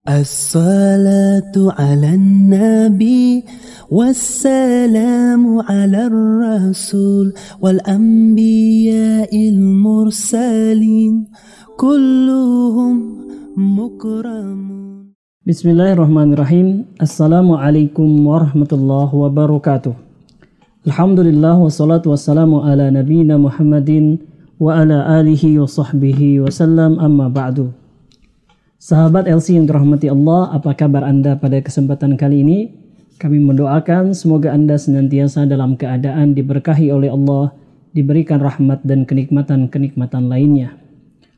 As-salatu ala nabi wassalamu ala rasul wal anbiya'il mursalin kulluhum mukramun. Bismillahirrahmanirrahim. Assalamualaikum warahmatullahi wabarakatuh. Alhamdulillah wassalatu wassalamu ala nabiyina Muhammadin wa ala alihi wa sahbihi wasallam, amma ba'du. Sahabat LC yang dirahmati Allah, apa kabar Anda pada kesempatan kali ini? Kami mendoakan semoga Anda senantiasa dalam keadaan diberkahi oleh Allah, diberikan rahmat dan kenikmatan-kenikmatan lainnya.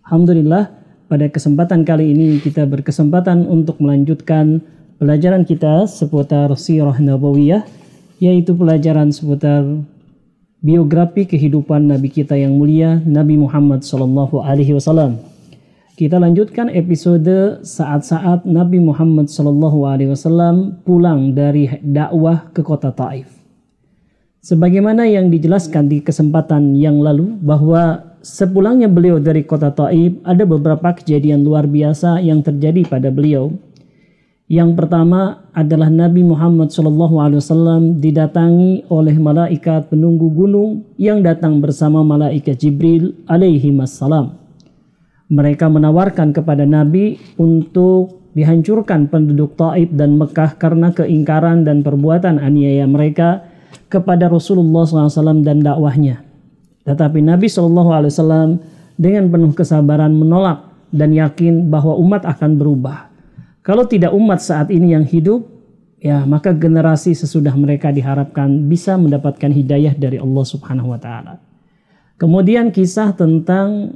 Alhamdulillah, pada kesempatan kali ini kita berkesempatan untuk melanjutkan pelajaran kita seputar Sirah Nabawiyah, yaitu pelajaran seputar biografi kehidupan Nabi kita yang mulia, Nabi Muhammad SAW. Kita lanjutkan episode saat-saat Nabi Muhammad SAW pulang dari dakwah ke kota Taif. Sebagaimana yang dijelaskan di kesempatan yang lalu, bahwa sepulangnya beliau dari kota Taif ada beberapa kejadian luar biasa yang terjadi pada beliau. Yang pertama adalah Nabi Muhammad SAW didatangi oleh malaikat penunggu gunung yang datang bersama malaikat Jibril alaihi wassalam. Mereka menawarkan kepada Nabi untuk dihancurkan penduduk Taif dan Mekah karena keingkaran dan perbuatan aniaya mereka kepada Rasulullah SAW dan dakwahnya. Tetapi Nabi SAW dengan penuh kesabaran menolak dan yakin bahwa umat akan berubah. Kalau tidak umat saat ini yang hidup, ya maka generasi sesudah mereka diharapkan bisa mendapatkan hidayah dari Allah Subhanahu wa Ta'ala. Kemudian kisah tentang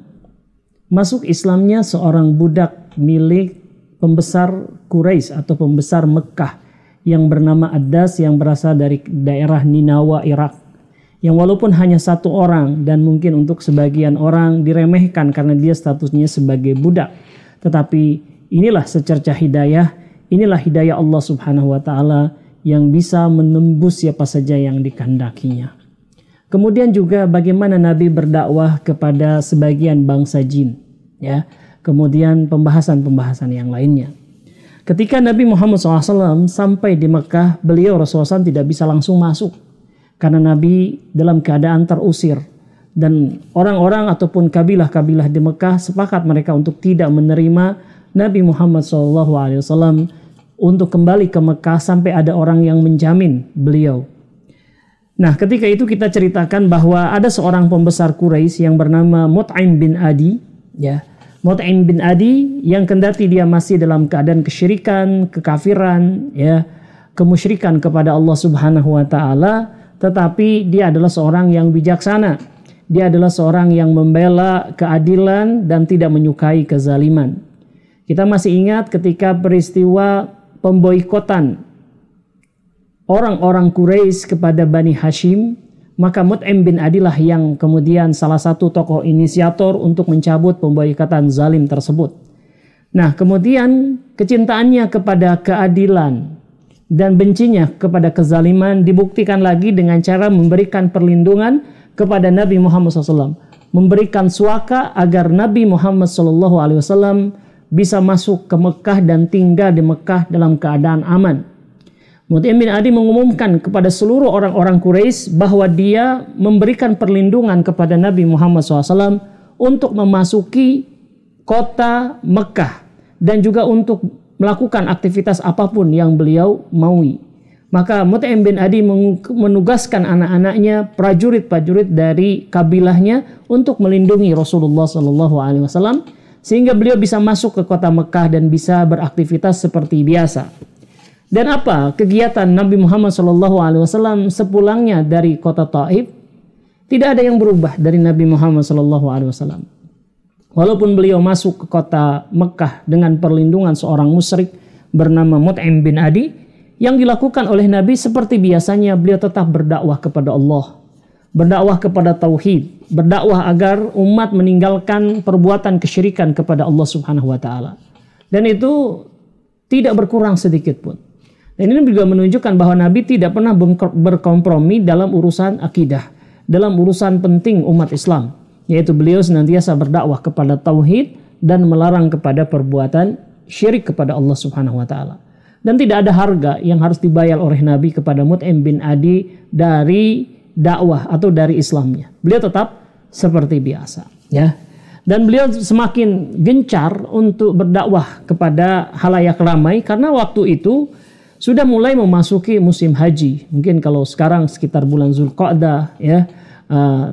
masuk Islamnya seorang budak milik pembesar Quraisy atau pembesar Mekah yang bernama Ad-Das, yang berasal dari daerah Ninawa, Irak. Yang walaupun hanya satu orang dan mungkin untuk sebagian orang diremehkan karena dia statusnya sebagai budak. Tetapi inilah secercah hidayah, inilah hidayah Allah Subhanahu wa Ta'ala yang bisa menembus siapa saja yang dikehendakinya. Kemudian juga bagaimana Nabi berdakwah kepada sebagian bangsa jin, ya. Kemudian pembahasan-pembahasan yang lainnya. Ketika Nabi Muhammad SAW sampai di Mekah, beliau Rasulullah SAW tidak bisa langsung masuk karena Nabi dalam keadaan terusir, dan orang-orang ataupun kabilah-kabilah di Mekah sepakat mereka untuk tidak menerima Nabi Muhammad SAW untuk kembali ke Mekah sampai ada orang yang menjamin beliau. Nah, ketika itu kita ceritakan bahwa ada seorang pembesar Quraisy yang bernama Mut'im bin Adi, ya. Mut'im bin Adi yang kendati dia masih dalam keadaan kesyirikan, kekafiran, ya, kemusyrikan kepada Allah Subhanahu wa Ta'ala, tetapi dia adalah seorang yang bijaksana. Dia adalah seorang yang membela keadilan dan tidak menyukai kezaliman. Kita masih ingat ketika peristiwa pemboikotan orang-orang Quraisy kepada Bani Hashim, maka Mut'im bin Adi lah yang kemudian salah satu tokoh inisiator untuk mencabut pemboikotan zalim tersebut. Nah, kemudian kecintaannya kepada keadilan dan bencinya kepada kezaliman dibuktikan lagi dengan cara memberikan perlindungan kepada Nabi Muhammad SAW, memberikan suaka agar Nabi Muhammad SAW bisa masuk ke Mekah dan tinggal di Mekah dalam keadaan aman. Mut'im bin Adi mengumumkan kepada seluruh orang-orang Quraisy bahwa dia memberikan perlindungan kepada Nabi Muhammad SAW untuk memasuki kota Mekah dan juga untuk melakukan aktivitas apapun yang beliau maui. Maka Mut'im bin Adi menugaskan anak-anaknya, prajurit-prajurit dari kabilahnya untuk melindungi Rasulullah SAW sehingga beliau bisa masuk ke kota Mekah dan bisa beraktivitas seperti biasa. Dan apa kegiatan Nabi Muhammad SAW sepulangnya dari kota Taif? Tidak ada yang berubah dari Nabi Muhammad SAW. Walaupun beliau masuk ke kota Mekah dengan perlindungan seorang musyrik bernama Mut'im bin Adi, yang dilakukan oleh Nabi seperti biasanya, beliau tetap berdakwah kepada Allah, berdakwah kepada tauhid, berdakwah agar umat meninggalkan perbuatan kesyirikan kepada Allah Subhanahu wa Ta'ala. Dan itu tidak berkurang sedikit pun. Dan ini juga menunjukkan bahwa Nabi tidak pernah berkompromi dalam urusan akidah, dalam urusan penting umat Islam, yaitu beliau senantiasa berdakwah kepada tauhid dan melarang kepada perbuatan syirik kepada Allah Subhanahu wa taala. Dan tidak ada harga yang harus dibayar oleh Nabi kepada Mut'im bin Adi dari dakwah atau dari Islamnya. Beliau tetap seperti biasa, ya. Dan beliau semakin gencar untuk berdakwah kepada halayak ramai karena waktu itu sudah mulai memasuki musim haji. Mungkin kalau sekarang sekitar bulan Zulqa'dah, ya,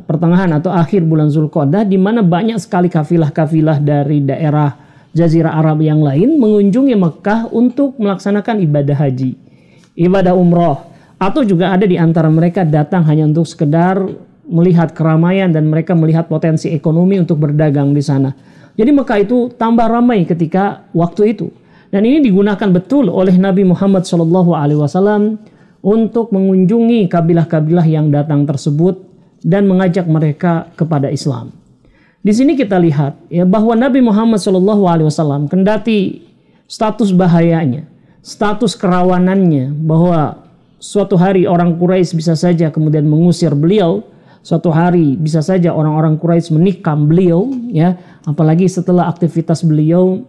pertengahan atau akhir bulan Zulqa'dah, di mana banyak sekali kafilah-kafilah dari daerah Jazirah Arab yang lain mengunjungi Mekah untuk melaksanakan ibadah haji, ibadah umroh, atau juga ada di antara mereka datang hanya untuk sekedar melihat keramaian dan mereka melihat potensi ekonomi untuk berdagang di sana. Jadi Mekah itu tambah ramai ketika waktu itu. Dan ini digunakan betul oleh Nabi Muhammad SAW untuk mengunjungi kabilah-kabilah yang datang tersebut dan mengajak mereka kepada Islam. Di sini kita lihat ya bahwa Nabi Muhammad SAW kendati status bahayanya, status kerawanannya bahwa suatu hari orang Quraisy bisa saja kemudian mengusir beliau, suatu hari bisa saja orang-orang Quraisy menikam beliau, ya, apalagi setelah aktivitas beliau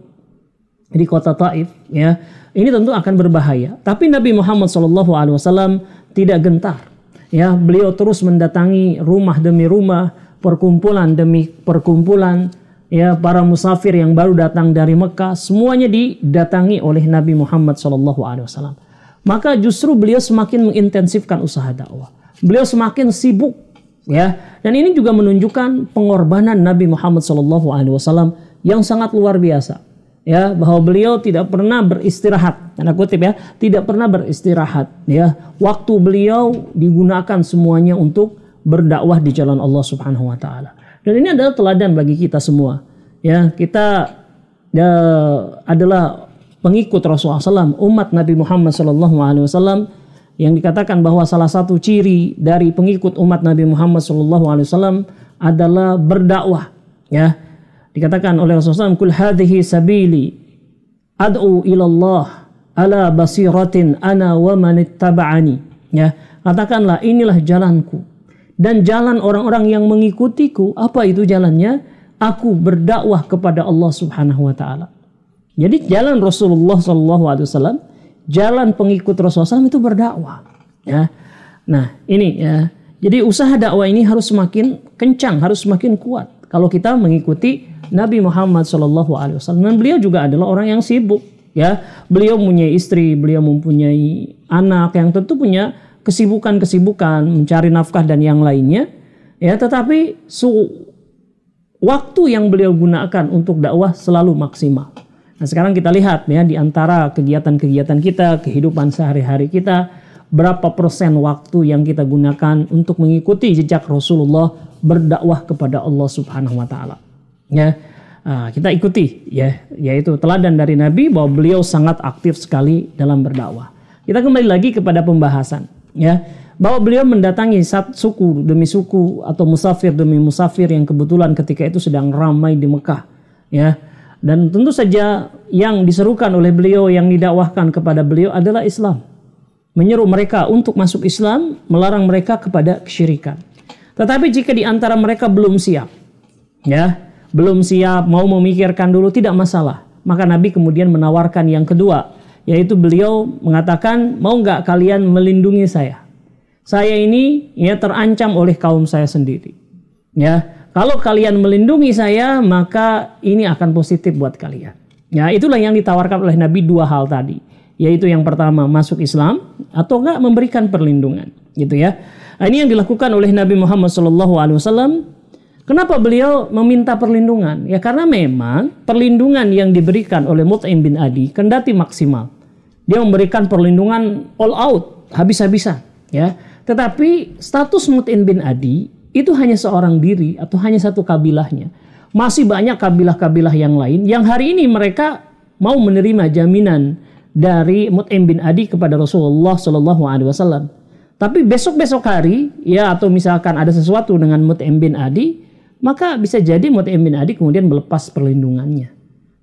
di kota Taif, ya, ini tentu akan berbahaya. Tapi Nabi Muhammad SAW tidak gentar, ya, beliau terus mendatangi rumah demi rumah, perkumpulan demi perkumpulan, ya, para musafir yang baru datang dari Mekah, semuanya didatangi oleh Nabi Muhammad SAW. Maka justru beliau semakin mengintensifkan usaha dakwah. Beliau semakin sibuk, ya, dan ini juga menunjukkan pengorbanan Nabi Muhammad SAW yang sangat luar biasa. Ya, bahwa beliau tidak pernah beristirahat, tanda kutip ya, tidak pernah beristirahat, ya. Waktu beliau digunakan semuanya untuk berdakwah di jalan Allah Subhanahu wa taala. Dan ini adalah teladan bagi kita semua. Ya, kita adalah pengikut Rasulullah SAW, umat Nabi Muhammad SAW, yang dikatakan bahwa salah satu ciri dari pengikut umat Nabi Muhammad SAW adalah berdakwah, ya. Dikatakan oleh Rasulullah SAW, kul hadhihi sabili ad'u ilallah ala basiratin ana wa manittaba'ani. Ya, katakanlah inilah jalanku dan jalan orang-orang yang mengikutiku. Apa itu jalannya? Aku berdakwah kepada Allah Subhanahu wa taala. Jadi jalan Rasulullah SAW, jalan pengikut Rasulullah SAW itu berdakwah, ya. Nah, ini ya. Jadi usaha dakwah ini harus semakin kencang, harus semakin kuat kalau kita mengikuti Nabi Muhammad SAW. Dan beliau juga adalah orang yang sibuk, ya. Beliau mempunyai istri, beliau mempunyai anak yang tentu punya kesibukan-kesibukan mencari nafkah dan yang lainnya, ya. Tetapi waktu yang beliau gunakan untuk dakwah selalu maksimal. Nah, sekarang kita lihat ya di antara kegiatan-kegiatan kita, kehidupan sehari-hari kita, berapa persen waktu yang kita gunakan untuk mengikuti jejak Rasulullah berdakwah kepada Allah Subhanahu wa taala. Ya, kita ikuti, ya, yaitu teladan dari Nabi bahwa beliau sangat aktif sekali dalam berdakwah. Kita kembali lagi kepada pembahasan, ya, bahwa beliau mendatangi suku demi suku atau musafir demi musafir yang kebetulan ketika itu sedang ramai di Mekah, ya. Dan tentu saja yang diserukan oleh beliau, yang didakwahkan kepada beliau adalah Islam. Menyeru mereka untuk masuk Islam, melarang mereka kepada kesyirikan. Tetapi jika di antara mereka belum siap, ya, belum siap, mau memikirkan dulu, tidak masalah. Maka Nabi kemudian menawarkan yang kedua, yaitu beliau mengatakan, mau nggak kalian melindungi saya? Saya ini ya terancam oleh kaum saya sendiri. Ya, kalau kalian melindungi saya, maka ini akan positif buat kalian. Ya, itulah yang ditawarkan oleh Nabi dua hal tadi, yaitu yang pertama masuk Islam atau enggak memberikan perlindungan, gitu ya. Nah, ini yang dilakukan oleh Nabi Muhammad SAW. Kenapa beliau meminta perlindungan? Ya karena memang perlindungan yang diberikan oleh Mut'im bin Adi kendati maksimal. Dia memberikan perlindungan all out, habis-habisan, ya. Tetapi status Mut'im bin Adi itu hanya seorang diri atau hanya satu kabilahnya. Masih banyak kabilah-kabilah yang lain yang hari ini mereka mau menerima jaminan dari Mut'im bin Adi kepada Rasulullah SAW. Tapi besok-besok hari, ya, atau misalkan ada sesuatu dengan Mut'im bin Adi, maka bisa jadi Mut'im bin Adi kemudian melepas perlindungannya.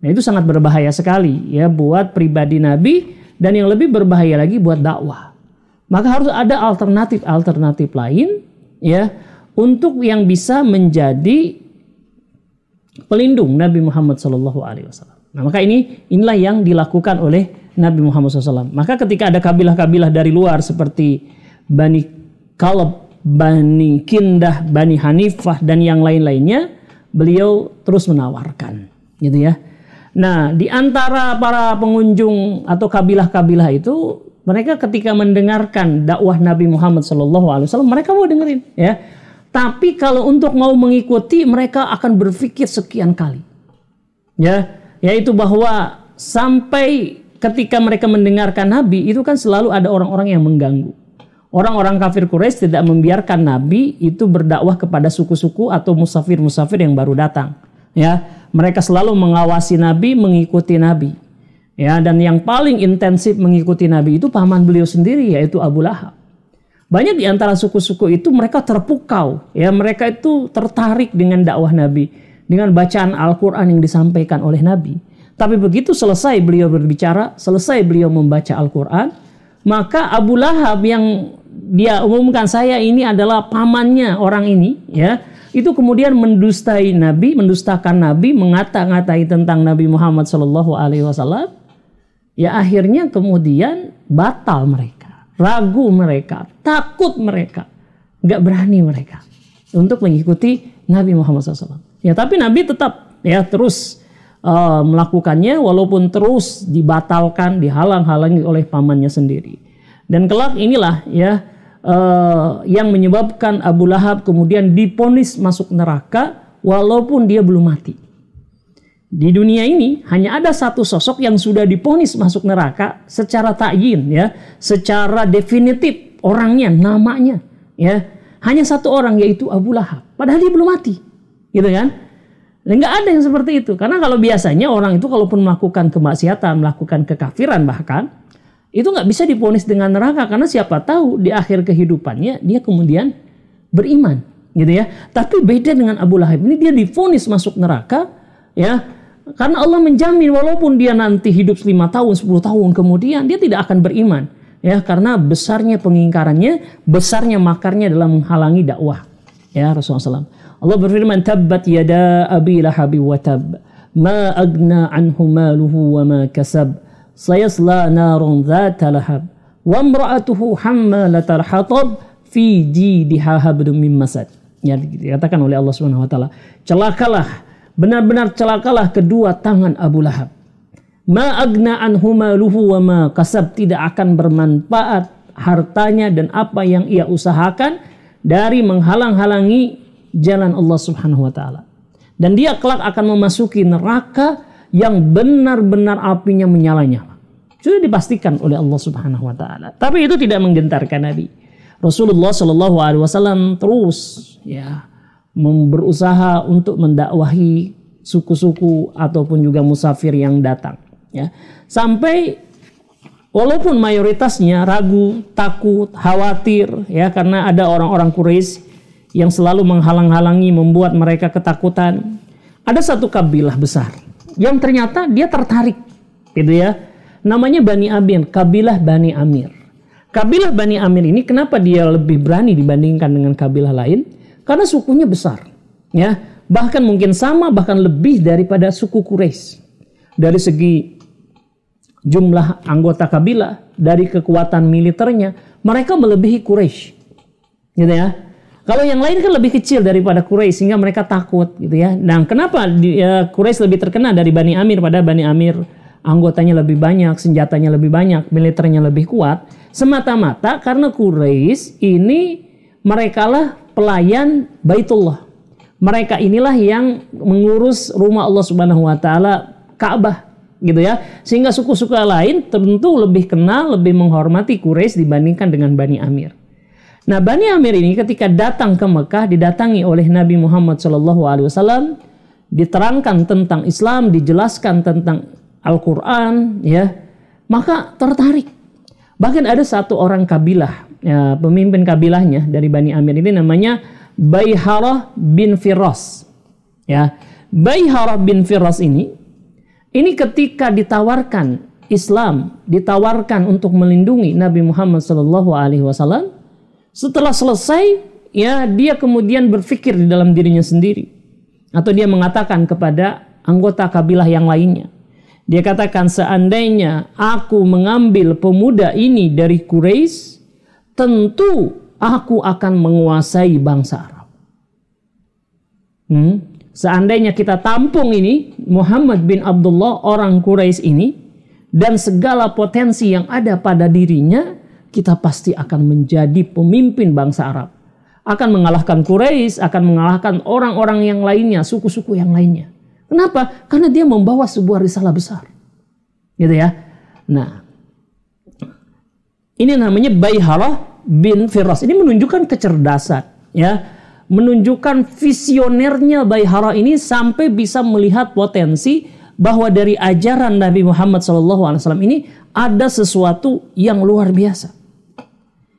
Nah, itu sangat berbahaya sekali, ya, buat pribadi Nabi dan yang lebih berbahaya lagi buat dakwah. Maka harus ada alternatif lain, ya, untuk yang bisa menjadi pelindung Nabi Muhammad SAW. Nah, maka inilah yang dilakukan oleh Nabi Muhammad SAW. Maka ketika ada kabilah-kabilah dari luar seperti Bani Kalab, Bani Kindah, Bani Hanifah dan yang lain-lainnya, beliau terus menawarkan, gitu ya. Nah, di antara para pengunjung atau kabilah-kabilah itu, mereka ketika mendengarkan dakwah Nabi Muhammad SAW, mereka mau dengerin, ya. Tapi kalau untuk mau mengikuti, mereka akan berpikir sekian kali, ya, yaitu bahwa sampai ketika mereka mendengarkan Nabi itu kan selalu ada orang-orang yang mengganggu. Orang-orang kafir Quraisy tidak membiarkan Nabi itu berdakwah kepada suku-suku atau musafir-musafir yang baru datang. Ya, mereka selalu mengawasi Nabi, mengikuti Nabi. Ya, dan yang paling intensif mengikuti Nabi itu paman beliau sendiri, yaitu Abu Lahab. Banyak di antara suku-suku itu mereka terpukau, ya, mereka itu tertarik dengan dakwah Nabi, dengan bacaan Al-Quran yang disampaikan oleh Nabi. Tapi begitu selesai beliau berbicara, selesai beliau membaca Al-Quran, maka Abu Lahab yang dia umumkan saya ini adalah pamannya orang ini, ya, itu kemudian mendustai Nabi, mendustakan Nabi, mengata-ngatai tentang Nabi Muhammad SAW. Ya, akhirnya kemudian batal mereka, ragu mereka, takut mereka, nggak berani mereka untuk mengikuti Nabi Muhammad SAW. Ya, tapi Nabi tetap, ya, terus melakukannya walaupun terus dibatalkan, dihalang-halangi oleh pamannya sendiri. Dan kelak inilah, ya, yang menyebabkan Abu Lahab kemudian divonis masuk neraka walaupun dia belum mati. Di dunia ini hanya ada satu sosok yang sudah divonis masuk neraka secara ta'yin, ya, secara definitif orangnya, namanya, ya, hanya satu orang, yaitu Abu Lahab. Padahal dia belum mati, gitu kan? Dan nggak ada yang seperti itu, karena kalau biasanya orang itu kalaupun melakukan kemaksiatan, melakukan kekafiran bahkan, itu nggak bisa divonis dengan neraka, karena siapa tahu di akhir kehidupannya dia kemudian beriman, gitu ya. Tapi beda dengan Abu Lahab ini, dia divonis masuk neraka, ya, karena Allah menjamin walaupun dia nanti hidup 5 tahun, 10 tahun kemudian dia tidak akan beriman, ya, karena besarnya pengingkarannya, besarnya makarnya dalam menghalangi dakwah, ya, Rasulullah SAW. Allah berfirman, tabbat yada abi lahabi wa tab, ma agna anhu maluhu wa ma kasab, sayasla narun dhata lahab, wa imra'atuhu hammalatal hatab, fi jidiha hablum min masad. Ya, dikatakan oleh Allah Subhanahu wa taala, celakalah, benar-benar celakalah kedua tangan Abu Lahab. Ma agna anhu maluhu wa ma kasab, tidak akan bermanfaat hartanya dan apa yang ia usahakan dari menghalang-halangi jalan Allah Subhanahu wa taala. Dan dia kelak akan memasuki neraka yang benar-benar apinya menyala-nyala. Sudah dipastikan oleh Allah Subhanahu wa taala. Tapi itu tidak menggentarkan Nabi. Rasulullah Shallallahu alaihi wasallam terus, ya, berusaha untuk mendakwahi suku-suku ataupun juga musafir yang datang, ya. Sampai walaupun mayoritasnya ragu, takut, khawatir, ya, karena ada orang-orang Quraisy yang selalu menghalang-halangi, membuat mereka ketakutan. Ada satu kabilah besar yang ternyata dia tertarik, gitu ya. Namanya Bani Amir, kabilah Bani Amir. Kabilah Bani Amir ini kenapa dia lebih berani dibandingkan dengan kabilah lain? Karena sukunya besar, ya. Bahkan mungkin sama, bahkan lebih daripada suku Quraisy. Dari segi jumlah anggota kabilah, dari kekuatan militernya, mereka melebihi Quraisy, gitu ya. Kalau yang lain kan lebih kecil daripada Quraisy sehingga mereka takut, gitu ya. Nah, kenapa Quraisy lebih terkenal dari Bani Amir? Pada Bani Amir anggotanya lebih banyak, senjatanya lebih banyak, militernya lebih kuat. Semata-mata karena Quraisy ini merekalah pelayan Baitullah. Mereka inilah yang mengurus rumah Allah Subhanahu wa taala, Ka'bah, gitu ya. Sehingga suku-suku lain tentu lebih kenal, lebih menghormati Quraisy dibandingkan dengan Bani Amir. Nah, Bani Amir ini ketika datang ke Mekah, didatangi oleh Nabi Muhammad SAW, diterangkan tentang Islam, dijelaskan tentang Al-Quran, ya, maka tertarik. Bahkan ada satu orang kabilah, ya, pemimpin kabilahnya dari Bani Amir ini namanya Bayharah bin Firas. Ya, Bayharah bin Firas ini ketika ditawarkan Islam, ditawarkan untuk melindungi Nabi Muhammad SAW, setelah selesai, ya, dia kemudian berpikir di dalam dirinya sendiri, atau dia mengatakan kepada anggota kabilah yang lainnya, Dia katakan, seandainya aku mengambil pemuda ini dari Quraisy, tentu aku akan menguasai bangsa Arab. Seandainya kita tampung ini, Muhammad bin Abdullah orang Quraisy ini, dan segala potensi yang ada pada dirinya, kita pasti akan menjadi pemimpin bangsa Arab. Akan mengalahkan Quraisy, akan mengalahkan orang-orang yang lainnya, suku-suku yang lainnya. Kenapa? Karena dia membawa sebuah risalah besar. Gitu ya. Nah, ini namanya Bayharah bin Firas. Ini menunjukkan kecerdasan, ya. Menunjukkan visionernya Bayharah ini sampai bisa melihat potensi bahwa dari ajaran Nabi Muhammad SAW ini ada sesuatu yang luar biasa.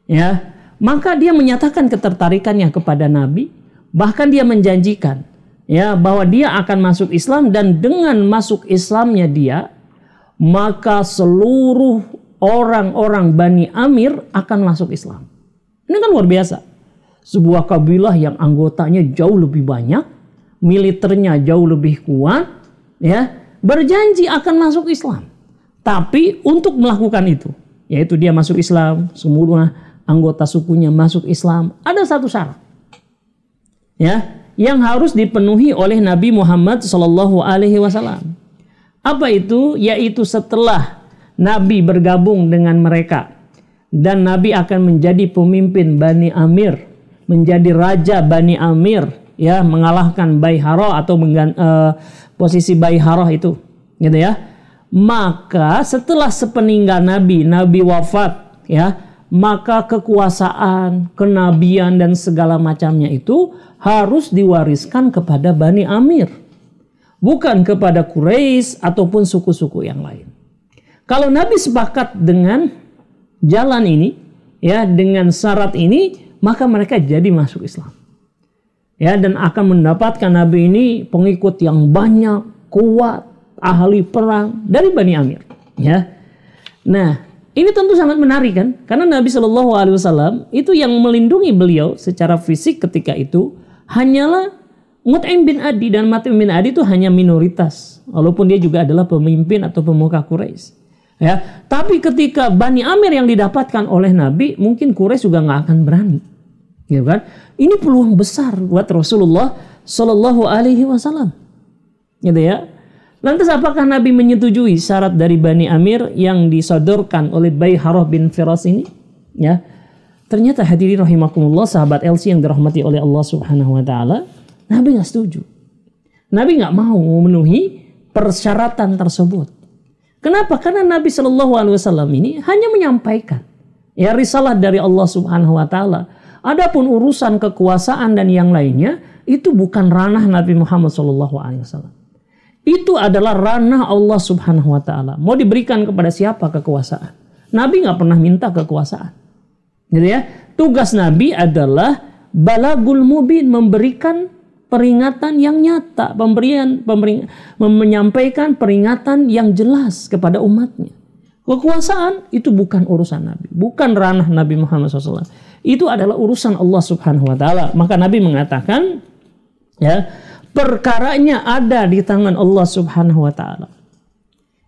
Ya, maka dia menyatakan ketertarikannya kepada Nabi, bahkan dia menjanjikan ya bahwa dia akan masuk Islam, dan dengan masuk Islamnya dia, maka seluruh orang-orang Bani Amir akan masuk Islam. Ini kan luar biasa. Sebuah kabilah yang anggotanya jauh lebih banyak, militernya jauh lebih kuat, ya, berjanji akan masuk Islam. Tapi untuk melakukan itu, yaitu dia masuk Islam, semua anggota sukunya masuk Islam, ada satu syarat, ya, yang harus dipenuhi oleh Nabi Muhammad SAW. Apa itu? Yaitu setelah Nabi bergabung dengan mereka dan Nabi akan menjadi pemimpin Bani Amir, menjadi raja Bani Amir, ya, mengalahkan Bayharah atau posisi Bayharah itu, gitu ya. Maka setelah sepeninggal Nabi wafat, ya, maka kekuasaan, kenabian dan segala macamnya itu harus diwariskan kepada Bani Amir, bukan kepada Quraisy ataupun suku-suku yang lain. Kalau Nabi sepakat dengan jalan ini, ya, dengan syarat ini, maka mereka jadi masuk Islam. Ya, dan akan mendapatkan Nabi ini pengikut yang banyak, kuat, ahli perang dari Bani Amir, ya. Nah, ini tentu sangat menarik kan? Karena Nabi SAW itu yang melindungi beliau secara fisik ketika itu hanyalah Mut'im bin Adi, dan Mut'im bin Adi itu hanya minoritas, walaupun dia juga adalah pemimpin atau pemuka Quraisy. Ya, tapi ketika Bani Amir yang didapatkan oleh Nabi, mungkin Quraisy juga nggak akan berani, gitu kan? Ini peluang besar buat Rasulullah Shallallahu Alaihi Wasallam, gitu ya. Lantas apakah Nabi menyetujui syarat dari Bani Amir yang disodorkan oleh Bayharah bin Firas ini? Ya, ternyata hadirin rahimakumullah, sahabat LC yang dirahmati oleh Allah Subhanahu Wa Taala, Nabi nggak setuju. Nabi nggak mau memenuhi persyaratan tersebut. Kenapa? Karena Nabi Shallallahu Alaihi Wasallam ini hanya menyampaikan ya risalah dari Allah Subhanahu Wa Taala. Adapun urusan kekuasaan dan yang lainnya itu bukan ranah Nabi Muhammad Shallallahu Alaihi Wasallam. Itu adalah ranah Allah Subhanahu Wa Taala. Mau diberikan kepada siapa kekuasaan? Nabi nggak pernah minta kekuasaan, gitu ya. Tugas Nabi adalah balagul mubin, memberikan peringatan yang nyata, menyampaikan peringatan yang jelas kepada umatnya. Kekuasaan itu bukan urusan Nabi, bukan ranah Nabi Muhammad SAW. Itu adalah urusan Allah Subhanahu Wa Taala. Maka Nabi mengatakan, ya, perkaranya ada di tangan Allah Subhanahu Wa Taala.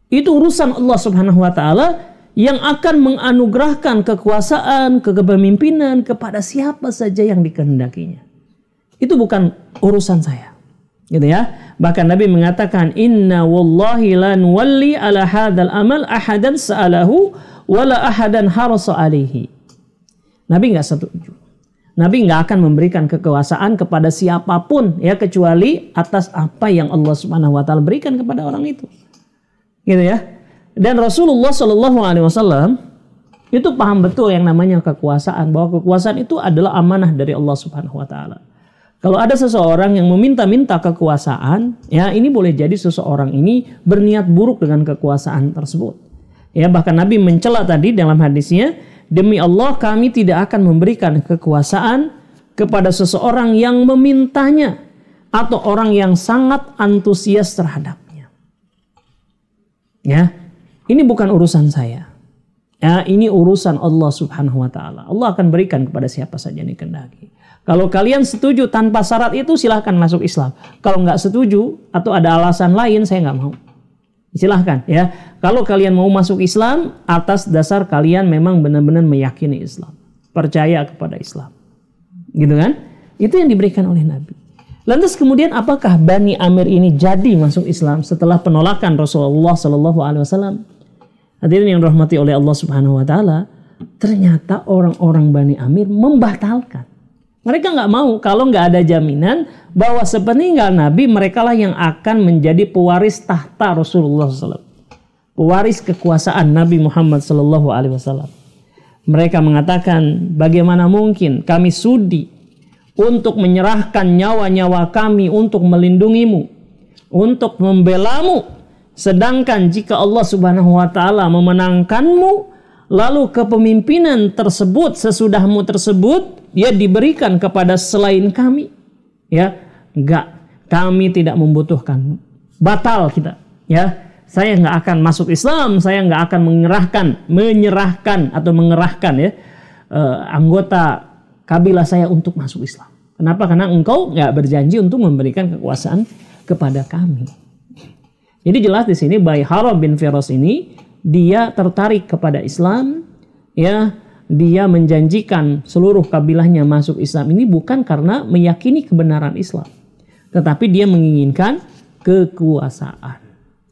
Itu urusan Allah Subhanahu Wa Taala yang akan menganugerahkan kekuasaan, kepemimpinan kepada siapa saja yang dikehendakinya. Itu bukan urusan saya, gitu ya. Bahkan Nabi mengatakan, inna wallahi la nuwalli ala hadzal amal ahadan sa'alahu wala ahadan harasa alaihi. Nabi nggak setuju. Nabi nggak akan memberikan kekuasaan kepada siapapun, ya, kecuali atas apa yang Allah Subhanahu Wa Taala berikan kepada orang itu, gitu ya. Dan Rasulullah Shallallahu Alaihi Wasallam itu paham betul yang namanya kekuasaan, bahwa kekuasaan itu adalah amanah dari Allah Subhanahu Wa Taala. Kalau ada seseorang yang meminta-minta kekuasaan, ya, ini boleh jadi seseorang ini berniat buruk dengan kekuasaan tersebut. Ya, bahkan Nabi mencela tadi dalam hadisnya, demi Allah kami tidak akan memberikan kekuasaan kepada seseorang yang memintanya atau orang yang sangat antusias terhadapnya. Ya, ini bukan urusan saya. Ya, ini urusan Allah Subhanahu Wa Taala. Allah akan berikan kepada siapa saja yang dikehendaki. Kalau kalian setuju tanpa syarat itu, silahkan masuk Islam. Kalau nggak setuju atau ada alasan lain, saya nggak mau. Silahkan ya. Kalau kalian mau masuk Islam atas dasar kalian memang benar-benar meyakini Islam, percaya kepada Islam, gitu kan? Itu yang diberikan oleh Nabi. Lantas kemudian apakah Bani Amir ini jadi masuk Islam setelah penolakan Rasulullah Shallallahu Alaihi Wasallam? Hadirin yang dirahmati oleh Allah Subhanahu Wa Taala, ternyata orang-orang Bani Amir membatalkan. Mereka nggak mau kalau nggak ada jaminan bahwa sepeninggal Nabi mereka lah yang akan menjadi pewaris tahta Rasulullah SAW, pewaris kekuasaan Nabi Muhammad SAW. Mereka mengatakan, bagaimana mungkin kami sudi untuk menyerahkan nyawa-nyawa kami untuk melindungimu, untuk membelamu, sedangkan jika Allah Subhanahu Wa Taala memenangkanmu, lalu kepemimpinan tersebut sesudahmu tersebut dia diberikan kepada selain kami, ya enggak, kami tidak membutuhkan, batal kita, ya saya nggak akan masuk Islam, saya nggak akan menyerahkan anggota kabilah saya untuk masuk Islam. Kenapa? Karena engkau nggak berjanji untuk memberikan kekuasaan kepada kami. Jadi jelas di sini Bayhara bin Firas ini dia tertarik kepada Islam, ya. Dia menjanjikan seluruh kabilahnya masuk Islam ini bukan karena meyakini kebenaran Islam, tetapi dia menginginkan kekuasaan.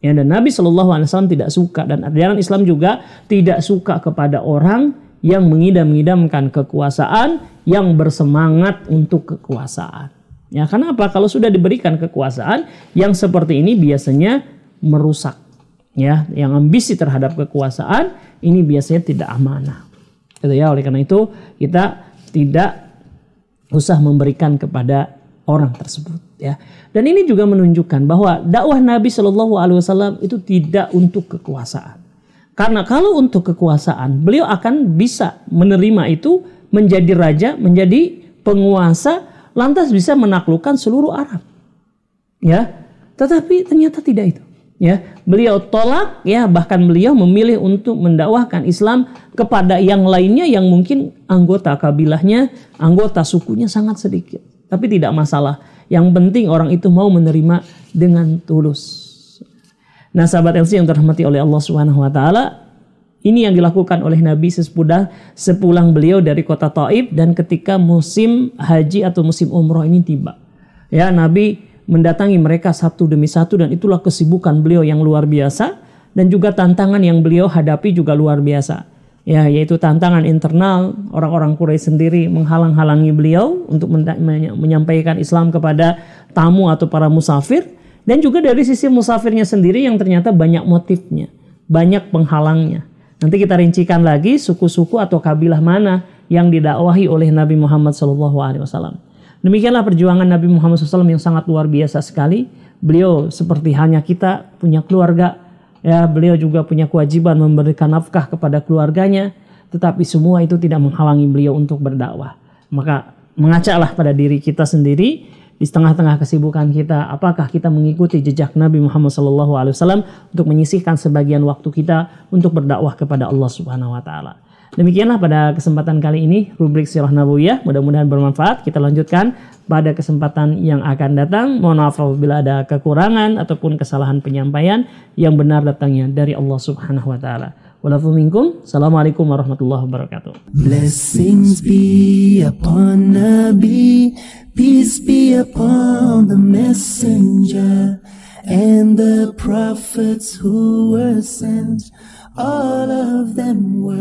Ya, dan Nabi SAW tidak suka, dan ajaran Islam juga tidak suka kepada orang yang mengidam-idamkan kekuasaan, yang bersemangat untuk kekuasaan. Ya, karena apa? Kalau sudah diberikan kekuasaan yang seperti ini biasanya merusak. Ya, yang ambisi terhadap kekuasaan ini biasanya tidak amanah. Gitu ya, oleh karena itu kita tidak usah memberikan kepada orang tersebut, ya. Dan ini juga menunjukkan bahwa dakwah Nabi Shallallahu Alaihi Wasallam itu tidak untuk kekuasaan. Karena kalau untuk kekuasaan, beliau akan bisa menerima itu, menjadi raja, menjadi penguasa, lantas bisa menaklukkan seluruh Arab, ya. Tetapi ternyata tidak itu. Ya, beliau tolak, ya, bahkan beliau memilih untuk mendakwahkan Islam kepada yang lainnya yang mungkin anggota kabilahnya, anggota sukunya sangat sedikit. Tapi tidak masalah. Yang penting orang itu mau menerima dengan tulus. Nah, sahabat LC yang terhormati oleh Allah Subhanahu Wa Taala, ini yang dilakukan oleh Nabi sepulang beliau dari kota Taif dan ketika musim haji atau musim umroh ini tiba. Ya, Nabi mendatangi mereka satu demi satu dan itulah kesibukan beliau yang luar biasa dan juga tantangan yang beliau hadapi juga luar biasa. Ya, yaitu tantangan internal, orang-orang Quraisy sendiri menghalang-halangi beliau untuk menyampaikan Islam kepada tamu atau para musafir, dan juga dari sisi musafirnya sendiri yang ternyata banyak motifnya, banyak penghalangnya. Nanti kita rincikan lagi suku-suku atau kabilah mana yang didakwahi oleh Nabi Muhammad SAW. Demikianlah perjuangan Nabi Muhammad SAW yang sangat luar biasa sekali. Beliau seperti halnya kita punya keluarga, ya, beliau juga punya kewajiban memberikan nafkah kepada keluarganya, tetapi semua itu tidak menghalangi beliau untuk berdakwah. Maka mengacaklah pada diri kita sendiri di tengah-tengah kesibukan kita, apakah kita mengikuti jejak Nabi Muhammad SAW untuk menyisihkan sebagian waktu kita untuk berdakwah kepada Allah Subhanahu Wa Taala. Demikianlah pada kesempatan kali ini rubrik Sirah Nabawiyah, mudah-mudahan bermanfaat. Kita lanjutkan pada kesempatan yang akan datang. Mohon maaf apabila ada kekurangan ataupun kesalahan penyampaian, yang benar datangnya dari Allah Subhanahu Wa Taala. Walafu minkum. Assalamualaikum warahmatullahi wabarakatuh. Blessings be upon Nabi, peace be upon the messenger and the prophets who were sent. All of them were